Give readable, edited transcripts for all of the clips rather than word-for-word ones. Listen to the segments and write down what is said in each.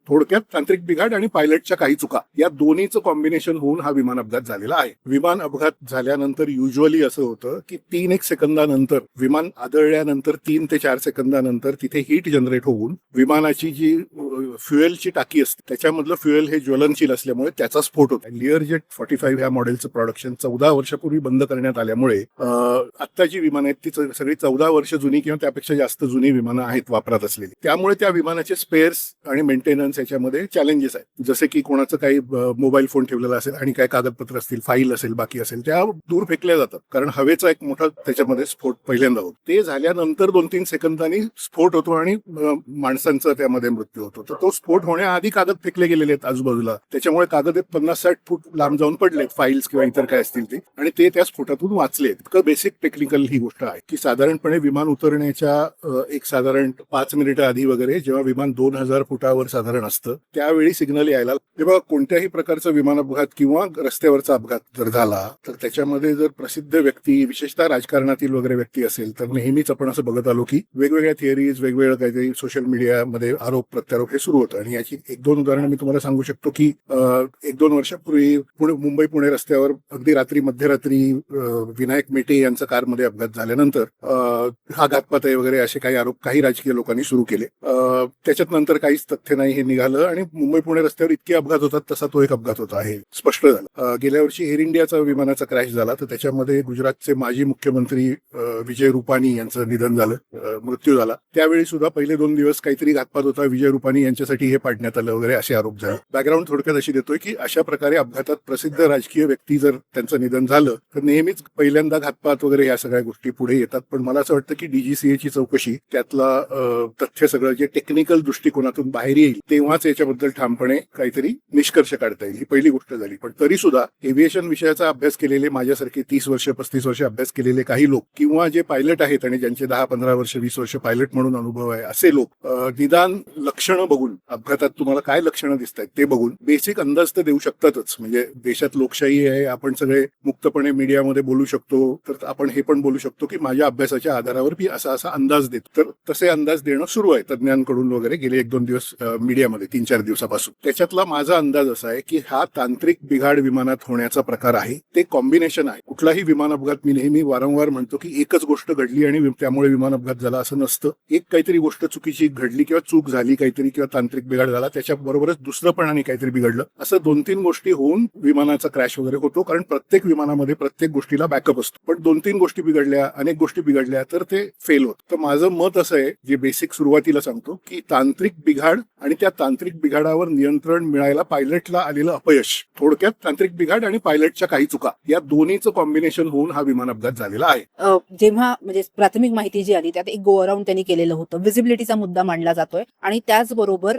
थोडक्यात तांत्रिक बिघाड आणि पायलटच्या काही चुका या दोन्हीचं कॉम्बिनेशन होऊन हा विमान अपघात झालेला आहे. विमान अपघात झाल्यानंतर युजली असं होतं की 3-1 सेकंदानंतर विमान आदळल्यानंतर 3 ते 4 सेकंदानंतर तिथे हीट जनरेट होऊन विमानाची जी फ्युएलची टाकी असते त्याच्यामधलं फ्युएल हे ज्वलनशील असल्यामुळे त्याचा स्फोट होतो. लिअरजेट 45 ह्या मॉडेलचं प्रोडक्शन 14 वर्षापूर्वी बंद करण्यात आल्यामुळे आता जी विमानं आहेत ती सगळी 14 वर्ष जुनी किंवा त्यापेक्षा जास्त जुनी विमानं आहेत वापरात असलेली. त्यामुळे त्या विमानाचे स्पेअर्स आणि मेंटेनन्स याच्यामध्ये चॅलेंजेस आहेत. जसे की कोणाचं काही मोबाईल फोन ठेवलेला असेल आणि काही कागदपत्र असतील, फाईल असेल, बाकी असेल, त्या दूर फेकल्या जातात कारण हवेचा एक मोठा त्याच्यामध्ये स्फोट पहिल्यांदा होतो. ते झाल्यानंतर 2-3 सेकंदांनी स्फोट होतो आणि माणसांचा त्यामध्ये मृत्यू होतो. तर तो स्फोट होण्याआधी कागद फेकले गेलेले आहेत आजूबाजूला, त्याच्यामुळे कागद 50-60 फूट लांब जाऊन पडलेत, फाईल्स किंवा इतर काय असतील ते, आणि ते त्या स्फोटातून वाचले. इतकं बेसिक टेक्निकल ही गोष्ट आहे की साधारणपणे विमान उतरण्याच्या एक साधारण 5 मिनिटं आधी वगैरे जेव्हा विमान 2000 फुटावर साधारण असतं त्यावेळी सिग्नल यायला, तेव्हा कोणत्याही प्रकारचा विमान अपघात किंवा रस्त्यावरचा अपघात जर झाला तर त्याच्यामध्ये जर प्रसिद्ध व्यक्ती, विशेषतः राजकारणातील वगैरे व्यक्ती असेल तर नेहमीच आपण असं बघत आलो की वेगवेगळ्या थिअरीज, वेगवेगळं काहीतरी सोशल मीडियामध्ये आरोप प्रत्यारोप हे सुरू होतं. आणि याची 1-2 उदाहरणं मी तुम्हाला सांगू शकतो की 1-2 वर्षापूर्वी मुंबई पुणे रस्त्यावर अगदी रात्री मध्यरात्री विनायक मेटे यांचा कारमध्ये अपघात झाल्यानंतर हा घातपात आहे वगैरे असे काही आरोप काही राजकीय लोकांनी सुरू केले. त्याच्यात नंतर काहीच तथ्य नाही हे निघालं आणि मुंबई पुणे रस्त्यावर इतके अपघात होतात तसा तो एक अपघात होता हे स्पष्ट झालं. गेल्या वर्षी एअर इंडियाचा विमानाचा क्रॅश झाला तर त्याच्यामध्ये गुजरातचे माजी मुख्यमंत्री विजय रुपानी यांचं निधन झालं, मृत्यू झाला. त्यावेळी सुद्धा पहिले 2 दिवस काहीतरी घातपात होता, विजय रुपानी यांच्यासाठी हे पाडण्यात आलं वगैरे असे आरोप झाले. बॅकग्राऊंड थोडक्यात अशी देतोय की अशा प्रकारे अपघातात प्रसिद्ध राजकीय व्यक्ती जर त्यांचं निधन झालं तर नेहमीच पहिल्यांदा घातपात वगैरे या सगळ्या गोष्टी पुढे येतात. पण मला असं वाटतं की डीजीसीएची चौकशी, त्यातला तथ्य सगळं जे टेक्निकल दृष्टिकोनातून बाहेर येईल तेव्हाच याच्याबद्दल ठामपणे काहीतरी निष्कर्ष काढता येईल, ही पहिली गोष्ट झाली. पण तरी सुद्धा एव्हिएशन विषयाचा अभ्यास केलेले माझ्यासारखे 30 वर्ष 35 वर्ष अभ्यास केलेले काही लोक किंवा जे पायलट आहेत आणि ज्यांचे 10-15 वर्ष 20 वर्ष पायलट म्हणून अनुभव आहे असे लोक निदान लक्षणं बघून, अपघातात तुम्हाला काय लक्षणं दिसत आहेत ते बघून बेसिक अंदाज तर देऊ शकतातच. म्हणजे देशात लोकशाही आहे, आपण सगळे मुक्तपणे मीडियामध्ये बोलू शकतो, तर आपण हे पण बोलू शकतो की माझ्या अभ्यासाच्या आधारावर मी असा अंदाज देतो. तर तसे अंदाज देणं सुरू आहे तज्ज्ञांकडून वगैरे गेले 1-2 दिवस मीडियामध्ये 3-4 दिवसापासून. त्याच्यातला माझा अंदाज असा आहे की हा तांत्रिक बिघाड विमानात होण्याचा प्रकार आहे. ते कॉम्बिनेशन आहे. कुठलाही विमान अपघात, मी नेहमी वारंवार म्हणतो की एकच गोष्ट घडली आणि त्यामुळे विमान अपघात झाला असं नसतं. एक काहीतरी गोष्ट चुकीची घडली किंवा चूक झाली काहीतरी किंवा तांत्रिक बिघाड झाला, त्याच्याबरोबरच दुसरं पण आणि काहीतरी बिघडलं, असं 2-3 गोष्टी होऊन विमानाचा क्रॅश वगैरे होतो. कारण प्रत्येक विमानामध्ये प्रत्येक गोष्टीला बॅकअप असतो. पण 2-3 गोष्टी बिघडल्या, अनेक गोष्टी बिघडल्या तर ते फेल होत. तर माझं मत असं आहे, जे बेसिक सुरुवातीला सांगतो, की तांत्रिक बिघाड आणि त्या तांत्रिक बिघाडावर नियंत्रण मिळायला पायलटला आलेलं अपयश, थोडक्यात तांत्रिक बिघाड आणि पायलटच्या काही चुका या दोन्हीचं कॉम्बिनेशन होऊन हा विमान अपघात झालेला आहे. जेव्हा म्हणजे प्राथमिक माहिती जी आली त्यात एक गो अराउंड त्यांनी केलेलं होतं, व्हिजिबिलिटीचा मुद्दा मांडला जातोय. आणि त्याचबरोबर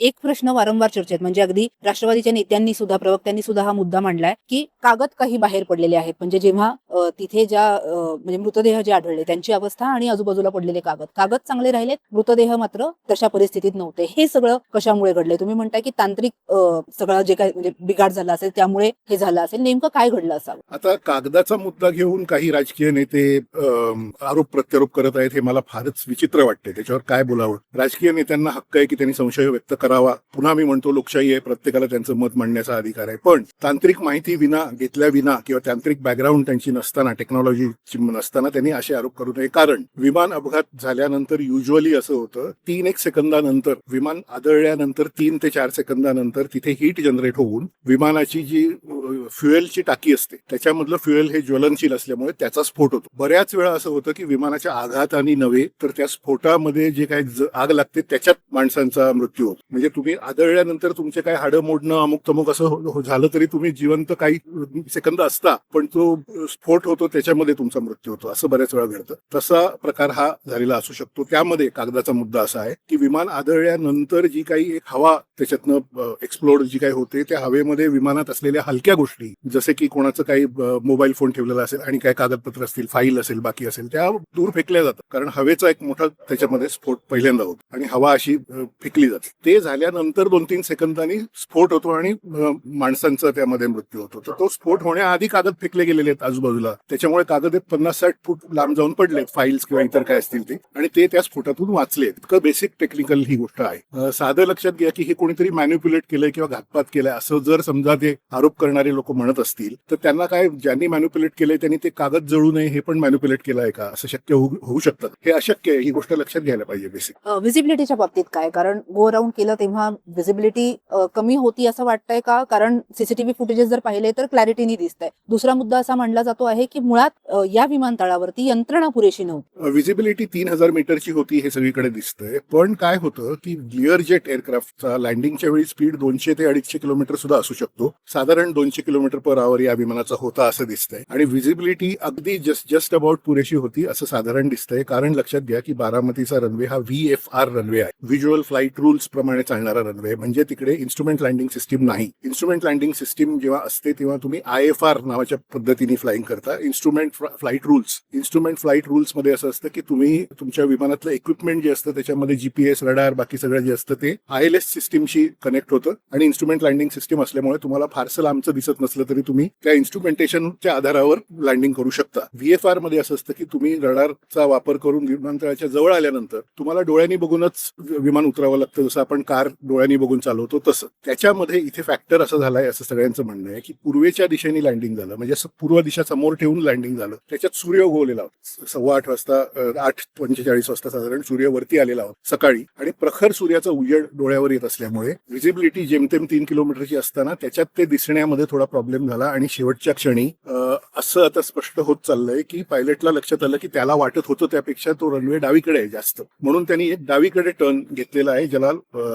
एक प्रश्न वारंवार चर्चेत, म्हणजे अगदी राष्ट्रवादीच्या नेत्यांनी सुद्धा, प्रवक्त्यांनी सुद्धा हा मुद्दा मांडलाय की कागद काही बाहेर पडलेले आहेत. म्हणजे जेव्हा तिथे ज्या म्हणजे मृतदेह जे आढळले त्यांची अवस्था आणि आजूबाजूला पडलेले कागद चांगले राहिलेत, मृतदेह मात्र तशा परिस्थितीत नव्हते. हे सगळं कशामुळे घडलंय? तुम्ही म्हणताय की तांत्रिक सगळं जे काही म्हणजे बिघाड झाला असेल त्यामुळे हे झालं असेल, नेमकं काय घडलं असावं? आता कागदाचा मुद्दा घेऊन काही राजकीय नेते आरोप प्रत्यारोप करत आहेत, हे मला फारच विचित्र वाटते. त्याच्यावर काय बोलावं? राजकीय नेत्यांना हक्क आहे की त्यांनी संशय व्यक्त करावा. पुन्हा मी म्हणतो, लोकशाही आहे, प्रत्येकाला त्यांचं मत मांडण्याचा अधिकार आहे. पण तांत्रिक माहिती घेतल्या विना किंवा तांत्रिक बॅकग्राऊंड त्यांची नसताना, टेक्नॉलॉजीची नसताना त्यांनी असे आरोप करू नये. कारण विमान अपघात झाल्यानंतर युजली असं होतं, 3-1 सेकंदानंतर विमान आदळल्यानंतर 3 ते 4 सेकंदानंतर तिथे हीट जनरेट होऊन विमानाची जी फ्युएलची टाकी असते त्याच्यामधलं फ्युएल हे ज्वलनशील असल्यामुळे त्याचा स्फोट होतो. बऱ्याच वेळा असं होतं की विमानाच्या आघाताने नव्हे तर त्या स्फोटामध्ये जे काही आग लागते त्याच्यात माणसांचा मृत्यू होतो. म्हणजे तुम्ही आदळल्यानंतर तुमचे काय हाडं मोडणं, अमुक तमुक असं झालं तरी तुम्ही जिवंत काही सेकंद असता, पण तो स्फोट होतो त्याच्यामध्ये तुमचा मृत्यू होतो. असं बऱ्याच वेळा घडतं. तसा प्रकार हा झालेला असू शकतो. त्यामध्ये कागदाचा मुद्दा असा आहे की विमान आदळल्यानंतर जी काही एक हवा त्याच्यातनं एक्सप्लोड जी काही होते, त्या हवेमध्ये विमानात असलेल्या हलक्या गोष्टी, जसे की कोणाचं काही मोबाईल फोन ठेवलेला असेल आणि काही कागदपत्र असतील, फाईल असेल, बाकी असेल, त्या दूर फेकल्या जातात. कारण हवेचा एक मोठा त्याच्यामध्ये स्फोट पहिल्यांदा होतो आणि हवा अशी फेकली जाते. ते झाल्यानंतर 2-3 सेकंदांनी स्फोट होतो आणि माणसांचा त्यामध्ये मृत्यू होतो. तर तो स्फोट होण्याआधी कागद फेकले गेलेले आहेत आजूबाजूला, त्याच्यामुळे कागद 50-60 फूट लांब जाऊन पडलेत, फाईल्स किंवा इतर काय असतील ते, आणि ते त्या स्फोटातून वाचले. इतकं बेसिक टेक्निकल ही गोष्ट आहे. साधं लक्षात घ्या की हे कोणीतरी मॅन्युप्युलेट केलंय किंवा घातपात केलाय असं जर समजा ते आरोप करणारे लोक म्हणत असतील तर त्यांना काय, ज्यांनी मॅन्युप्युलेट केलंय त्यांनी ते कागद जळू नये हे पण मॅन्युप्युलेट केलंय का, असं शक्य होऊ शकतं? हे अशक्य आहे. ही गोष्ट लक्षात घ्यायला पाहिजे बेसिक. व्हिजिबिलिटीच्या बाबतीत काय, कारण गो अराउंड केलं तेव्हा व्हिजिबिलिटी कमी होती असं वाटतंय का? कारण सीसीटीव्ही फुटेजेस जर पाहिले तर क्लॅरिटीनी दिसतंय. दुसरा मुद्दा असा मांडला जातो आहे की मुळात या विमानतळावरती यंत्रणा पुरेशी नव्हती. व्हिजिबिलिटी 3000 मीटरची होती हे सगळीकडे दिसतंय, पण काय होतं की लिअरजेट एअरक्राफ्टचा लँडिंगच्या वेळी स्पीड 200 ते 250 किलोमीटर सुद्धा असू शकतो. साधारण 200 किलोमीटर पर आवर या विमानाचा होता असं दिसतंय आणि व्हिजिबिलिटी अगदी जस्ट अबाउट पुरेशी होती असं साधारण दिसतंय. कारण लक्षात घ्या की बारामतीचा रनवे हा VFR रनवे आहे, व्हिज्युअल फ्लाईट रूल्स प्रमाणे चालणारा रनवे, म्हणजे तिकडे इन्स्ट्रुमेंट लँडिंग सिस्टीम नाही. इन्स्ट्रुमेंट लँडिंग सिस्टीम जेव्हा असते तेव्हा तुम्ही IFR नावाच्या पद्धतीने फ्लाईंग करता, इन्स्ट्रुमेंट फ्लाईट रूल्स मध्ये असं असतं की तुम्ही तुमच्या विमानातलं इक्विपमेंट जे असतं त्याच्यामध्ये GPS, रडार, बाकी सगळं जे असतं ते ILS सिस्टीमशी कनेक्ट होतं आणि इन्स्ट्रुमेंट लँडिंग सिस्टीम असल्यामुळे तुम्हाला फारसं लांबचं दिसत नसलं तरी तुम्ही त्या इन्स्ट्रुमेंटेशनच्या आधारावर लँडिंग करू शकता. VFR मध्ये असं असतं की तुम्ही रडारचा वापर करून विमानतळाच्या जवळ आल्यानंतर तुम्हाला डोळ्यांनी बघूनच विमान उतरावं लागतं, जसं आपण कार डोळ्यांनी बघून चालवतो तसं. त्याच्यामध्ये इथे फॅक्टर असं झालाय, असं सगळ्यांचं म्हणणं आहे की पूर्वेच्या दिशेने लँडिंग झालं, म्हणजे असं पूर्व दिशा समोर ठेवून लँडिंग झालं. त्याच्यात सूर्य उगवलेला होता 8:15 वाजता, 8:45 वाजता साधारण सूर्य वरती आलेला होता सकाळी, आणि प्रखर सूर्याचा उजेड डोळ्यावर येत असल्यामुळे व्हिजिबिलिटी जेमतेम 3 किलोमीटरची असताना त्याच्यात ते दिसण्यामध्ये थोडा प्रॉब्लेम झाला आणि शेवटच्या क्षणी असं आता स्पष्ट होत चाललंय की पायलटला लक्षात आलं की त्याला वाटत होतं त्यापेक्षा तो रनवे डावीकडे आहे जास्त, म्हणून त्यांनी एक डावीकडे टर्न घेतलेला आहे, ज्याला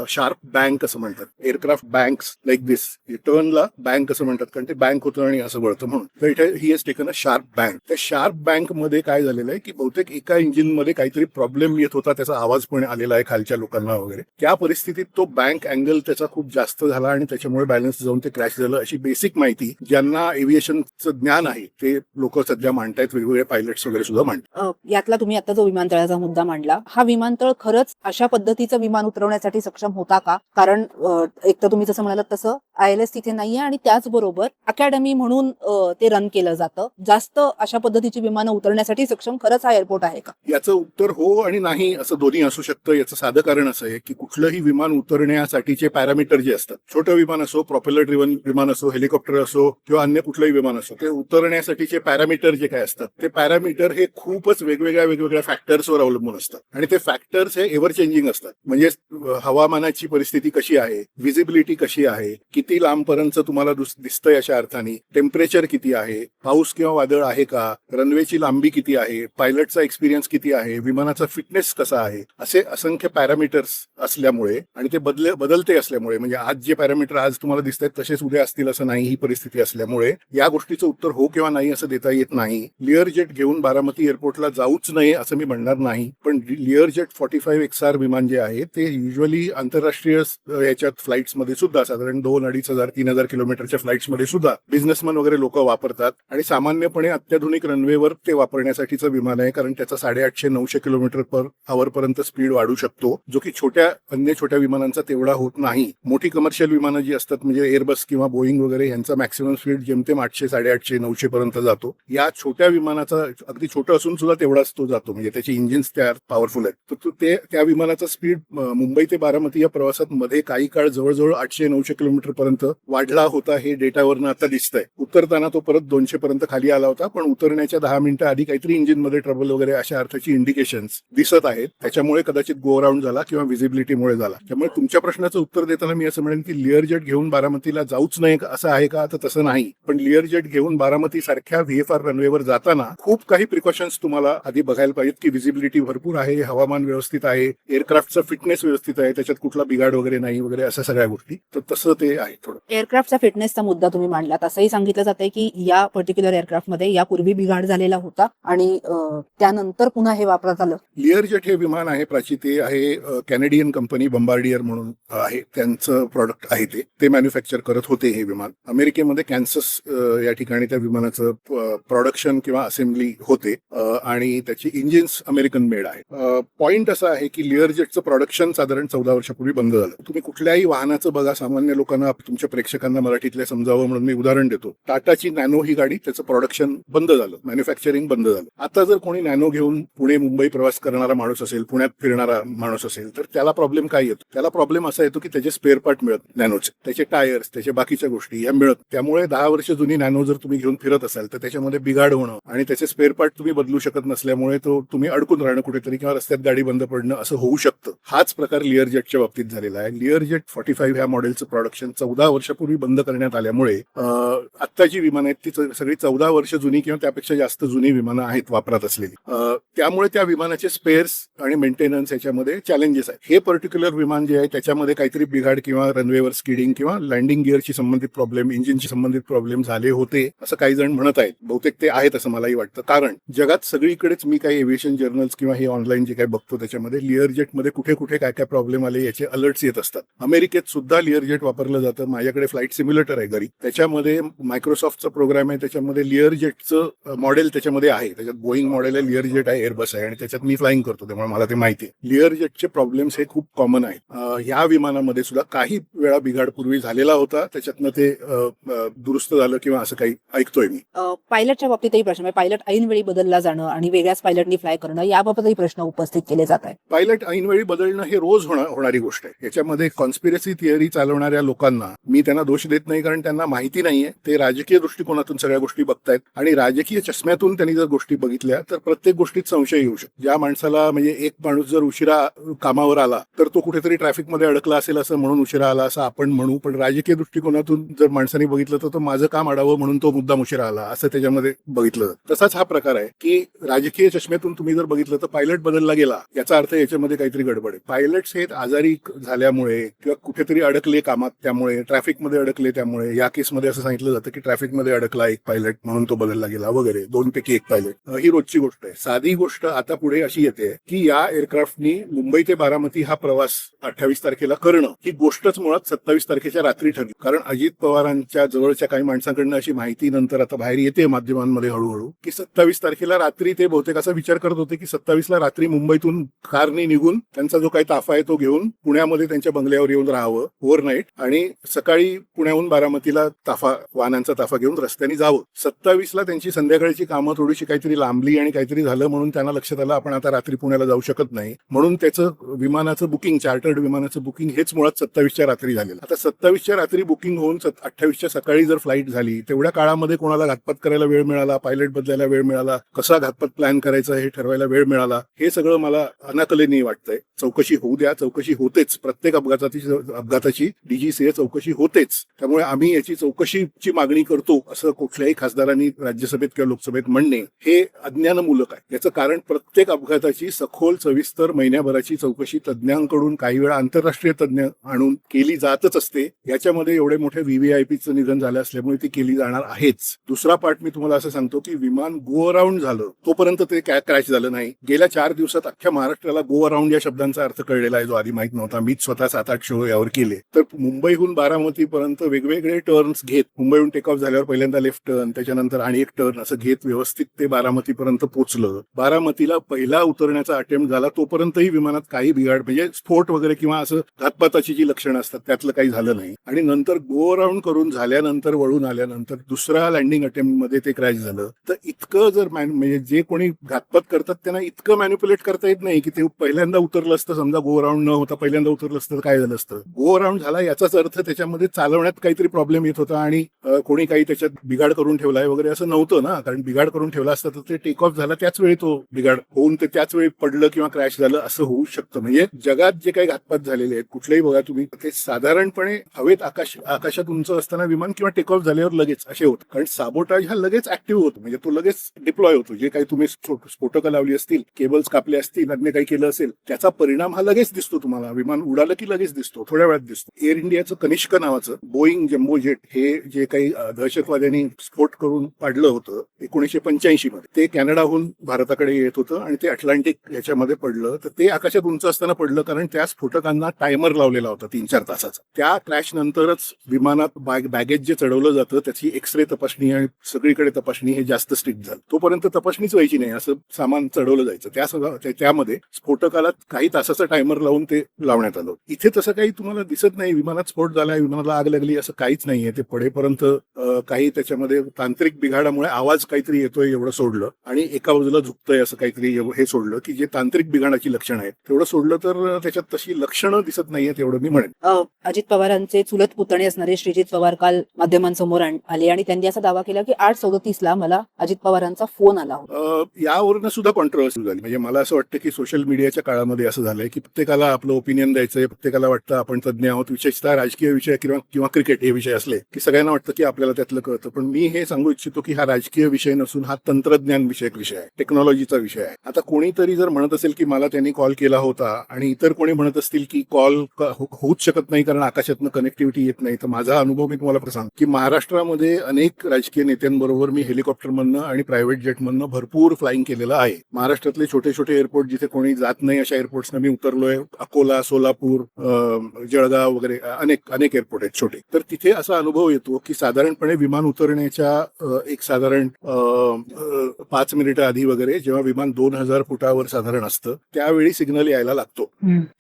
शार्प बँक असं म्हणतात. एअरक्राफ्ट बँक्स लाईक दिस, टर्नला बँक असं म्हणतात कारण ते बँक होतं आणि असं वळतं म्हणून. तर इथे he has taken a sharp bank. त्या शार्प बँक मध्ये काय झालेलं आहे की बहुतेक एका इंजिन मध्ये काहीतरी प्रॉब्लेम येत होता, त्याचा आवाज पण आलेला आहे खालच्या लोकांना वगैरे. त्या परिस्थितीत तो बँक अँगल त्याचा खूप जास्त झाला आणि त्याच्यामुळे बॅलन्स जाऊन ते क्रॅश झालं, अशी बेसिक माहिती ज्यांना एव्हिएशनचं ज्ञान आहे ते लोक सध्या मांडतायत, वेगवेगळे पायलट्स वगैरे सुद्धा मांडतात. यातला तुम्ही आता जो विमानतळाचा मुद्दा मांडला, हा विमानतळ खरंच अशा पद्धतीचं विमान उतरवण्यासाठी सक्षम होता का? कारण एक तर तुम्ही जसं म्हणालात तसं ILS तिथे नाहीये आणि त्याचबरोबर अकॅडमी म्हणून ते रन केलं जातं. जास्त अशा पद्धतीची विमानं उतरण्यासाठी सक्षम खरंच हा एअरपोर्ट आहे का? याचं उत्तर हो आणि नाही असं दोन्ही असू शकतं. याचं साधं कारण असं आहे की कुठलंही विमान उतरण्यासाठीचे पॅरामीटर जे असतात, छोटं विमान असो, प्रॉपेलर ड्रिव्हन विमान असो, हेलिकॉप्टर असो किंवा अन्य कुठलंही विमान असो, ते उतरण्यासाठीचे पॅरामीटर जे काय असतात ते पॅरामीटर हे खूपच वेगवेगळ्या फॅक्टर्सवर अवलंबून असतात आणि ते फॅक्टर्स हे एव्हर चेंजिंग असतात. म्हणजे हवामानाची परिस्थिती कशी आहे, व्हिजिबिलिटी कशी आहे, किती लांबपर्यंत तुम्हाला दिसतंय अशा अर्थाने, टेम्परेचर किती आहे, पाऊस किंवा वादळ आहे का, रनवेची लांबी किती आहे, पायलटचा एक्सपिरियन्स किती आहे, विमानाचा फिटनेस कसा आहे, असे असंख्य पॅरामीटर्स असल्यामुळे आणि ते बदलते असल्यामुळे, म्हणजे आज जे पॅरामीटर आज तुम्हाला दिसत आहेत तसेच उद्या असतील असं नाही, ही परिस्थिती असल्यामुळे या गोष्टीचं उत्तर हो किंवा नाही असं देता येत नाही. लिअर जेट घेऊन बारामती एअरपोर्टला जाऊच नये असं मी म्हणणार नाही, पण लिअर जेट 45 XR विमान जे आहे ते युजली आंतरराष्ट्रीय याच्यात फ्लाईट्स मध्ये सुद्धा साधारण 2,000-2,500-3,000 किलोमीटरच्या फ्लाईट्स मध्ये सुद्धा बिझनेसमॅन वगैरे लोक वापरतात आणि सामान्यपणे अत्याधुनिक रनवेवर ते वापरण्यासाठीचं विमान आहे, कारण त्याचा 850-900 किलोमीटर पर आवर पर्यंत स्पीड वाढू शकतो, जो की अन्य छोट्या विमानांचा तेवढा होत नाही. मोठी कमर्शियल विमानं जी असतात म्हणजे एअरबस किंवा बोईंग वगैरे यांचा मॅक्सिमम स्पीड जेमतेम 800-850-900 पर्यंत जातो. या छोट्या विमानाचा अगदी छोटं असून सुद्धा तेवढाच तो जातो, म्हणजे त्याचे इंजिन्स त्या पॉवरफुल आहेत. तर त्या विमानाचा स्पीड मुंबई ते बारामती या प्रवासात मध्ये काही काळ जवळजवळ 800-900 किलोमीटर पर्यंत वाढला होता, हे डेटावरनं आता दिसतंय. उतरताना तो परत 200 पर्यंत खाली आला होता, पण उतरण्याच्या 10 मिनिटं आधी काहीतरी इंजिन मध्ये ट्रबल वगैरे अशा अर्थाची इंडिकेशन्स दिसत आहेत. त्याच्यामुळे कदाचित गो अराउंड झाला किंवा व्हिजिबिलिटीमुळे झाला. त्यामुळे तुमच्या प्रश्नाचं उत्तर देताना मी असं म्हणेन की लिअर जेट घेऊन बारामतीला जाऊच नाही असं आहे का, तर तसं नाही. पण लिअर जेट घेऊन बारामती सारख्या VFR रनवेवर जाताना खूप काही प्रिकॉशन्स तुम्हाला आधी बघायला पाहिजेत की व्हिजिबिलिटी भरपूर आहे, हवामान व्यवस्थित आहे, एअरक्राफ्टचा फिटनेस व्यवस्थित आहे, त्याच्यात कुठला बिघाड वगैरे नाही वगैरे अशा सगळ्या गोष्टी. तर तसं ते आहे थोडं. एअरक्राफ्टचा फिटनेसचा मुद्दा तुम्ही मांडला, असंही सांगितलं जातंय की या पर्टिक्युलर एअरक्राफ्टमध्ये यापूर्वी बिघाड झालेला होता आणि त्यानंतर पुन्हा हे वापरात आलं. लिअर जेट हे विमान आहे प्राची, ते आहे कॅनेडियन कंपनी बंबार्डियर म्हणून आहे, त्यांचं प्रॉडक्ट आहे, ते मॅन्युफॅक्चर करत होते हे विमान. अमेरिकेमध्ये कॅन्सस या ठिकाणी त्या विमानाचं प्रोडक्शन किंवा असेंब्ली होते आणि त्याची इंजिन्स अमेरिकन मेड आहे. पॉइंट असा आहे की लिअर जेटचं प्रोडक्शन साधारण 14 वर्षापूर्वी बंद झालं. तुम्ही कुठल्याही वाहनाचं बघा, सामान्य लोकांना, तुमच्या प्रेक्षकांना मराठीतल्या समजावं म्हणून मी उदाहरण देतो. टाटाची नॅनो ही गाडी, त्याचं प्रोडक्शन बंद झालं, मॅन्युफॅक्चरिंग बंद झालं. आता जर कोणी नॅनो घेऊन पुणे मुंबई प्रवास करणारा माणूस असेल, पुण्यात फिरणारा माणूस असेल, तर त्याला प्रॉब्लेम काय काय येतो, त्याला प्रॉब्लेम असा येतो की त्याचे स्पेअर पार्ट मिळत नॅनोचे, त्याचे टायर्स, त्याच्या बाकीच्या गोष्टी ह्या मिळत. त्यामुळे 10 वर्ष जुनी नॅनो जर तुम्ही घेऊन फिरत असाल तर त्याच्यामध्ये बिघाड होणं आणि त्याचे स्पेअर पार्ट तुम्ही बदलू शकत नसल्यामुळे तो तुम्ही अडकून राहणं कुठेतरी किंवा रस्त्यात गाडी बंद पडणं असं होऊ शकतं. हाच प्रकार लिअर जेटच्या बाबतीत झालेला आहे. लिअर जेट 45 ह्या मॉडेलचं प्रोडक्शन 14 वर्षापूर्वी बंद करण्यात आल्यामुळे आत्ताची विमानं आहेत ती सगळी 14 वर्ष जुनी किंवा त्यापेक्षा जास्त जुनी विमानं आहेत वापरात असलेली. त्यामुळे त्या विमानाचे स्पेअर्स आणि मेंटेनन्स याच्यामध्ये चॅलेंजेस आहेत. हे पर्टिक्युलर विमान जे आहे त्याच्यामध्ये काहीतरी बिघाड किंवा रनवेवर स्किडिंग किंवा लँडिंग गिअरशी संबंधित प्रॉब्लेम, इंजिनशी संबंधित प्रॉब्लेम झाले होते असं काही जण म्हणत आहेत. बहुतेक ते आहेत असं मलाही वाटतं, कारण जगात सगळीकडेच मी काही एव्हिएशन जर्नल्स किंवा हे ऑनलाईन जे काही बघतो त्याच्यामध्ये लिअर जेटमध्ये कुठे कुठे काय काय प्रॉब्लेम आले याचे अलर्ट्स येत असतात. अमेरिकेत सुद्धा लिअर जेट वापरलं जातं. माझ्याकडे फ्लाईट सिम्युलेटर आहे घरी, त्याच्यामध्ये मायक्रोसॉफ्टचा प्रोग्राम आहे, त्याच्यामध्ये लिअर जेटचं मॉडेल त्याच्यामध्ये आहे. त्याच्यात बोईंग मॉडेल आहे, लिअर जेट आहे, एअरबस आहे आणि त्याच्यात मी फ्लाईंग करतो त्यामुळे मला ते माहिती आहे. लिअर जेटचे प्रॉब्लेम्स हे खूप कॉमन आहेत. ह्या विमानामध्ये सुद्धा काही वेळा बिघाड पूर्वी झालेला होता, त्याच्यातनं ते दुरुस्त झालं किंवा असं काही ऐकतोय मी. पायलटच्या बाबतीतही प्रश्न आहे. पायलट ऐनवेळी बदलला जाणं आणि वेगळ्याच पायलटनी फ्लाय करणं याबाबतही प्रश्न उपस्थित केले जात आहेत. पायलट ऐनवेळी बदलणं हे रोज होणारी गोष्ट आहे. याच्यामध्ये कॉन्स्पिरसी थिअरी चालवणाऱ्या लोकांना मी त्यांना दोष देत नाही, कारण त्यांना माहिती नाहीये. ते राजकीय दृष्टिकोनातून सगळ्या गोष्टी बघतायत आणि राजकीय चष्म्यातून त्यांनी जर गोष्टी बघितल्या तर प्रत्येक गोष्टीत संशय येऊ शकतो. ज्या माणसाला म्हणजे एक माणूस जर उशिरा कामावर आला तर तो कुठेतरी ट्रॅफिकमध्ये अडकला असेल असं म्हणून उशिरा आला असं आपण म्हणू, पण राजकीय दृष्टिकोनातून जर माणसाने बघितलं तर माझं काम अडावं म्हणून तो मुद्दाम उशिरा आला असं त्याच्यामध्ये बघितलं. तसाच हा प्रकार आहे की राजकीय चष्म्यातून तुम्ही जर बघितलं तर पायलट बदलला गेला याचा अर्थ याच्यामध्ये काहीतरी गडबड आहे. पायलट्स हे आजारी झाल्यामुळे किंवा कुठेतरी अडकले कामात त्यामुळे, ट्रॅफिकमध्ये अडकले त्यामुळे, या केसमध्ये असं सांगितलं जातं की ट्रॅफिकमध्ये अडकला एक पायलट म्हणून तो बदलला गेला वगैरे, 2 पैकी 1 पायलट. ही रोजची गोष्ट आहे. साधी गोष्ट आता पुढे अशी येते की या एअरक्राफ्टनी मुंबई ते बारामती हा प्रवास 28 तारखेला करणं ही गोष्टच मुळात 27 तारखेच्या रात्री ठरली. कारण अजित पवारांच्या जवळच्या काही माणसांकडनं अशी माहिती नंतर आता बाहेर येते माध्यमांमध्ये हळूहळू की 27 तारखेला रात्री ते बहुतेक असा विचार करत होते की 27ला रात्री मुंबईतून कारने निघून त्यांचा जो काही ताफा आहे तो घेऊन पुण्यामध्ये त्यांच्या बंगल्यावर येऊन राहावं ओव्हरनाईट आणि सकाळी पुण्याहून बारामतीला वाहनांचा ताफा घेऊन रस्त्याने जावं. 27ला त्यांची संध्याकाळची कामं थोडीशी काहीतरी लांबली आणि काहीतरी झालं म्हणून त्यांना लक्षात आलं आपण आता रात्री पुण्याला जाऊ शकत नाही, म्हणून त्याचं विमानाचं बुकिंग, चार्टर्ड विमानाचं बुकिंग हेच मुळात 27च्या रात्री झालेलं. आता 27च्या रात्री बुकिंग होऊन 28च्या सकाळी जर फ्लाईट झाली तेवढ्या काळामध्ये कोणाला घातपात करायला वेळ मिळाला, पायलट बदलायला वेळ मिळाला, कसा घातपात प्लॅन करायचा हे ठरवायला वेळ मिळाला, हे सगळं मला अनाकलनीय वाटतंय. चौकशी होऊ द्या, चौकशी होतेच. प्रत्येक अपघाताची DGCA चौकशी होतेच. त्यामुळे आम्ही याची चौकशीची मागणी करतो असं कुठल्याही खासदारांनी राज्यसभेत किंवा लोकसभेत म्हणणे हे अज्ञानमूलक आहे. याचं कारण प्रत्येक अपघाताची सखोल सविस्तर महिन्याभराची चौकशी तज्ज्ञांकडून, काही वेळा आंतरराष्ट्रीय तज्ज्ञ आणून केली जातच असते. याच्यामध्ये एवढे मोठे VVIPचं निधन झालं असल्यामुळे ती केली जाणार आहेच. दुसरा पार्ट मी तुम्हाला असं सांगतो की विमान गो अराउंड झालं तोपर्यंत ते क्रॅश झालं नाही. गेल्या 4 दिवसात अख्ख्या महाराष्ट्राला गो अराउंड या शब्दांचा अर्थ कळलेला आहे जो आधी माहित नव्हता. मीच स्वतः 7-8 शो यावर केले. तर मुंबईहून बारामतीपर्यंत वेगवेगळे टर्न्स घेत, मुंबईहून टेक ऑफ झाल्यावर पहिल्यांदा लेफ्ट टर्न, त्याच्यानंतर आणि एक टर्न असं घेत व्यवस्थित ते बारामतीपर्यंत पोहोचलं. बारामतीला पहिला उतरण्याचा अटेम्प्ट झाला तोपर्यंतही विमानात काही बिघाड म्हणजे स्फोट वगैरे किंवा असं घातपाताची जी लक्षणं असतात त्यातलं काही झालं नाही. आणि नंतर गो अराउंड करून झाल्यानंतर, वळून आल्यानंतर दुसऱ्या लँडिंग अटेम्प्ट मध्ये ते क्रॅश झालं. तर इतकं जर म्हणजे जे कोणी घातपात करतात त्यांना इतकं मॅन्युप्युलेट करता येत नाही की ते पहिल्यांदा उतरलं असतं, समजा गो अराउंड न होता पहिल्यांदा उतरलं असतं काय झालं असतं. गो अराउंड झाला याचाच अर्थ त्याच्यामध्ये चालवण्यात काहीतरी प्रॉब्लेम येत होता आणि कोणी काही त्याच्यात बिघाड करून ठेवलाय वगैरे असं नव्हतं ना. कारण बिघाड करून ठेवला असता तर ते टेक ऑफ झाला त्याच वेळी तो बिघाड होऊन ते त्याच वेळी पडलं किंवा क्रॅश झालं असं होऊ शकतं. म्हणजे जगात जे काही घातपात झालेले आहेत कुठलेही बघा तुम्ही, ते साधारणपणे हवेत आकाशात उंच असताना विमान किंवा टेक ऑफ झाल्यावर लगेच असे होतं. कारण साबोटाज हा लगेच ऍक्टिव्ह होतो, म्हणजे तो लगेच डिप्लॉय होतो. जे काही तुम्ही स्फोटकं लावली असतील, केबल्स कापले असतील, अन्य काही केलं असेल त्याचा परिणाम हा लगेच दिसतो तुम्हाला. विमान उडालं की लगेच दिसतो, थोड्या वेळात दिसतो. एअर इंडियाचं कनिष्क नावाचं बोईंग जम्बो जेट हे जे काही दहशतवाद्यांनी स्फोट करून पाडलं होतं 1985 मध्ये, ते कॅनडाहून भारताकडे येत होतं आणि ते अटलांटिक याच्यामध्ये पडलं. तर ते आकाशात उंच असताना पडलं कारण त्या स्फोटकांना टायमर लावलेला होता 3-4 तासाचा. त्या क्रॅश नंतरच विमानात बॅगेज जे चढवलं जातं त्याची एक्सरे तपासणी आणि सगळीकडे तपासणी हे जास्त स्ट्रिक्ट झालं. तोपर्यंत तपासणीच व्हायची नाही, असं सामान चढवलं जायचं. त्यामध्ये स्फोटकाला काही तासाचा टायमर लावून ते लावण्यात आलं. इथे तसं काही तुम्हाला दिसत नाही. विमानात स्फोट झालाय, विमानाला आग लागली असं काहीच नाहीये. ते पडेपर्यंत काही त्याच्यामध्ये तांत्रिक बिघाडामुळे आवाज काहीतरी येतोय एवढं सोडलं आणि एका बाजूला झुकतंय असं काहीतरी हे सोडलं की जे तांत्रिक बिघाडाची लक्षणं आहेत तेवढं सोडलं तर त्याच्यात तशी लक्षणं दिसत नाहीयेत एवढं मी म्हणेन. अजित पवारांचे चुलत पुतणे असणारे श्रीजित पवार काल माध्यमांसमोर आले आणि त्यांनी असा दावा केला की 8:37 मला अजित पवारांचा फोन आला होता. यावरनं सुद्धा कॉन्ट्रोवर्सी झाली. म्हणजे मला असं वाटतं की सोशल मीडियाच्या काळामध्ये असं झालंय की प्रत्येकाला आपलं ओपिनियन द्यायचंय, प्रत्येकाला वाटतं आपण तज्ज्ञ आहोत. विशेषतः राजकीय विषय किंवा क्रिकेट हे विषय असले की सगळ्यांना वाटतं की आपल्याला त्यातलं कळतं. पण मी हे सांगू इच्छितो की हा राजकीय विषय नसून हा तंत्रज्ञान विषयक विषय आहे, टेक्नॉलॉजीचा विषय आहे. आता कोणीतरी जर म्हणत असेल की मला त्यांनी कॉल केला होता आणि इतर कोणी म्हणत असतील की कॉल होऊच शकत नाही कारण आकाशातनं कनेक्टिव्हिटी येत नाही, तर माझा अनुभव मी तुम्हाला सांगतो की महाराष्ट्रामध्ये अनेक राजकीय नेत्यांबरोबर मी हेलिकॉप्टरमधनं आणि प्रायव्हेट जेटमधनं भरपूर फ्लाईंग केलेलं आहे. महाराष्ट्रातले छोटे छोटे एअरपोर्ट जिथे कोणी जात नाही अशा एअरपोर्ट्सना मी उतरलोय. अकोला, सोलापूर, जळगाव वगैरे अनेक एअरपोर्ट आहेत छोटे. तर तिथे असा अनुभव येतो की साधारणपणे विमान उतरण्याच्या एक साधारण 5 मिनिटं आधी वगैरे जेव्हा विमान 2000 फुटावर साधारण असतं त्यावेळी सिग्नल यायला लागतो.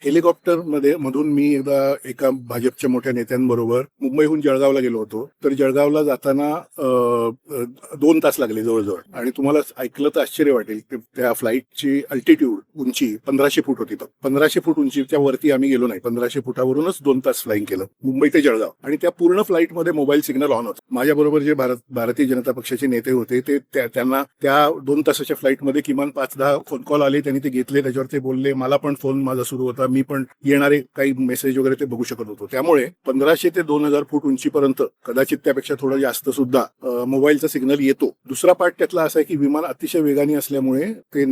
हेलिकॉप्टर मधून मी एकदा एका भाजपच्या मोठ्या नेत्यांबरोबर मुंबईहून जळगावला गेलो होतो. तर जळगावला जाताना 2 तास लागले जवळजवळ. आणि तुम्हाला ऐकलं तर आश्चर्य वाटेल की त्या फ्लाईटची अल्टिट्यूड उंची 1500 फूट होती. 1500 फूट उंचीच्या वरती आम्ही गेलो नाही. 1500 फुटावरूनच 2 तास फ्लाईंग केलं मुंबई ते जळगाव. आणि त्या पूर्ण फ्लाईटमध्ये मोबाईल सिग्नल ऑन होता. माझ्याबरोबर जे भारतीय जनता पक्षाचे नेते होते ते त्यांना त्या 2 तासाच्या फ्लाईटमध्ये किमान 5-10 फोन कॉल आले. त्यांनी ते घेतले, त्याच्यावर ते बोलले. मला पण फोन माझा सुरू होता. मी पण येणारे काही मेसेज वगैरे ते बघू शकत होतो. त्यामुळे 1500 ते 2000 फूट उंचीपर्यंत कदाचित त्यापेक्षा थोडं जास्त सुद्धा मोबाईलचा सिग्नल येतो. दुसरा पार्ट त्यातला असा आहे की विमान अतिशय वेगाने असल्यामुळे ते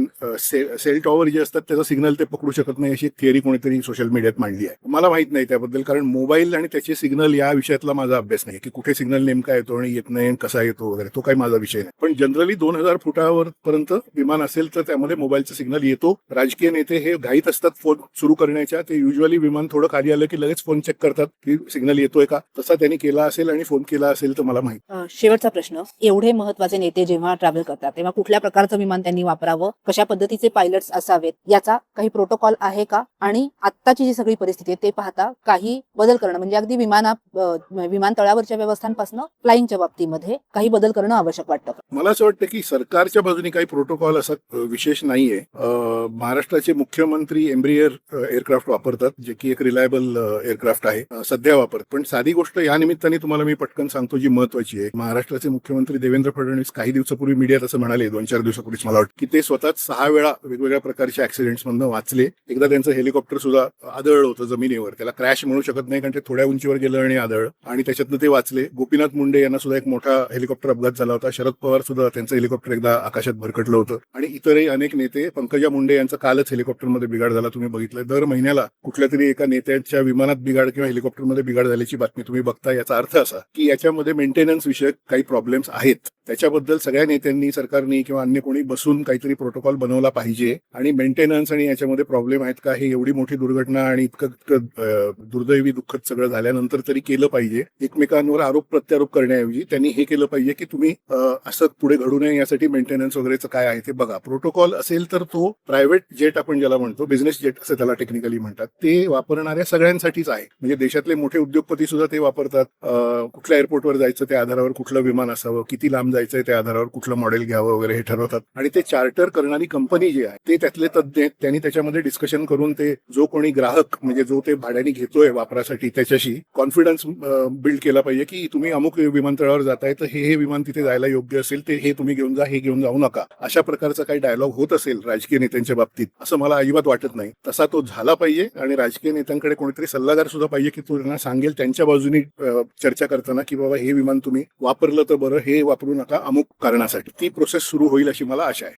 सेल टॉवर जे असतात त्याचा सिग्नल ते पकडू शकत नाही अशी एक थिअरी कोणीतरी सोशल मीडियात मांडली आहे. मला माहित नाही त्याबद्दल, कारण मोबाईल आणि त्याचे सिग्नल या विषयातला माझा अभ्यास नाही की कुठे सिग्नल नेमका येतो आणि येत नाही, कसा येतो वगैरे, तो काही माझा विषय नाही. पण जनरली 2000 फुटावर पर्यंत विमान असेल तर त्यामध्ये मोबाईलचा सिग्नल येतो. राजकीय नेते हे घाईत असतात फोन सुरू करण्याच्या. ते युजली विमान थोडं खाली आलं की लगेच फोन चेक करतात की सिग्नल येतोय का. तसा त्यांनी केला असेल आणि फोन केला असेल तर मला माहिती. शेवटचा प्रश्न, एवढे महत्वाचे नेते जेव्हा ट्रॅव्हल करतात तेव्हा कुठल्या प्रकारचं विमान त्यांनी वापरावं, कशा पद्धतीचे पायलट्स असावेत, याचा काही प्रोटोकॉल आहे का? आणि आत्ताची जी सगळी परिस्थिती आहे ते पाहता काही बदल करणं म्हणजे अगदी विमानतळावरच्या व्यवस्थांपासून फ्लाईंगच्या बाबतीमध्ये काही बदल करणं आवश्यक वाटतं का? मला असं वाटतं की सरकारच्या बाजूने काही प्रोटोकॉल असा विशेष नाहीये. महाराष्ट्राचे मुख्यमंत्री एम्ब्रियर एअरक्राफ्ट वापरतात, जे की एक रिलायबल एअरक्राफ्ट आहे, सध्या वापरतात. पण साधी गोष्ट या निमित्ताने तुम्हाला मी पटकन सांगतो जी महत्वाची आहे. महाराष्ट्राचे मुख्यमंत्री देवेंद्र फडणवीस काही दिवसापूर्वी मीडियात असं म्हणाले, 2-4 दिवसापूर्वीच मला वाटतं, की ते स्वतःच 6 वेळा वेगवेगळ्या प्रकारच्या ऍक्सिडेंट्स मधनं वाचले. एकदा त्यांचं हेलिकॉप्टर सुद्धा आदळलं होतं जमिनीवर. त्याला क्रॅश म्हणू शकत नाही कारण ते थोड्या उंचीवर गेलं आणि आदळलं आणि त्याच्यातनं ते वाचले. गोपीनाथ मुंडे यांना सुद्धा एक मोठा हेलिकॉप्टर अपघात झाला होता. शरद पवार सुद्धा त्यांचं हेलिकॉप्टर एकदा आकाशात भरकटलं होतं. आणि इतरही अनेक नेते, पंकजा मुंडे यांचा कालच हेलिकॉप्टरमध्ये बिघाड झाला, तुम्ही बघितलंय. दर महिन्याला कुठल्या तरी एका नेत्याच्या विमानात बिघाड किंवा हेलिकॉप्टरमध्ये बिघाड झाल्याची बातमी तुम्ही बघता. याचा अर्थ असा की याच्यामध्ये मेंटेनन्स विषयक काही प्रॉब्लेम्स आहेत. त्याच्याबद्दल सगळ्या नेत्यांनी, सरकारने किंवा अन्य कोणी बसून काहीतरी प्रोटोकॉल बनवला पाहिजे. आणि मेंटेनन्स आणि याच्यामध्ये प्रॉब्लेम आहेत का, हे एवढी मोठी दुर्घटना आणि इतकं दुर्दैवी दुःखद सगळं झाल्यानंतर तरी केलं पाहिजे. एकमेकांवर आरोप प्रत्यारोप करण्याऐवजी त्यांनी हे केलं पाहिजे की तुम्ही असं पुढे घडू नये यासाठी मेंटेनन्स वगैरेचं काय आहे ते बघा. प्रोटोकॉल असेल तर तो प्रायव्हेट जेट आपण ज्याला म्हणतो, बिझनेस जेट असं त्याला टेक्निकली म्हणतात, ते वापरणाऱ्या सगळ्यांसाठीच आहे. म्हणजे देशातले मोठे उद्योगपती सुद्धा ते वापरतात. कुठल्या एअरपोर्टवर जायचं त्या आधारावर कुठलं विमान असावं, किती लांब जायचंय त्या आधारावर कुठलं मॉडेल घ्यावं वगैरे हे ठरवतात. आणि ते चार्टर करणारी कंपनी जी आहे ते त्यातले तज्ज्ञ आहेत. त्यांनी त्याच्यामध्ये डिस्कशन करून ते जो कोणी ग्राहक म्हणजे जो ते भाड्याने घेतोय वापरासाठी त्याच्याशी कॉन्फिडन्स बिल्ड केला पाहिजे की तुम्ही अमुक विमानतळावर जाताय तर हे विमान तिथे जायला योग्य असेल ते हे तुम्ही घेऊन जा, हे घेऊन जाऊ नका. अशा प्रकारचा काही डायलॉग होत असेल राजकीय नेत्यांच्या बाबतीत असं मला अजिबात वाटत नाही. तसा तो झाला पाहिजे. आणि राजकीय नेत्यांकडे कोणीतरी सल्लागार सुद्धा पाहिजे की तो त्यांना सांगेल त्यांच्या बाजूनी चर्चा करताना की बाबा हे विमान तुम्ही वापरलं तर बरं, हे वापरू नका अमुक कारणासाठी. ती प्रोसेस सुरू होईल अशी मला आशा आहे.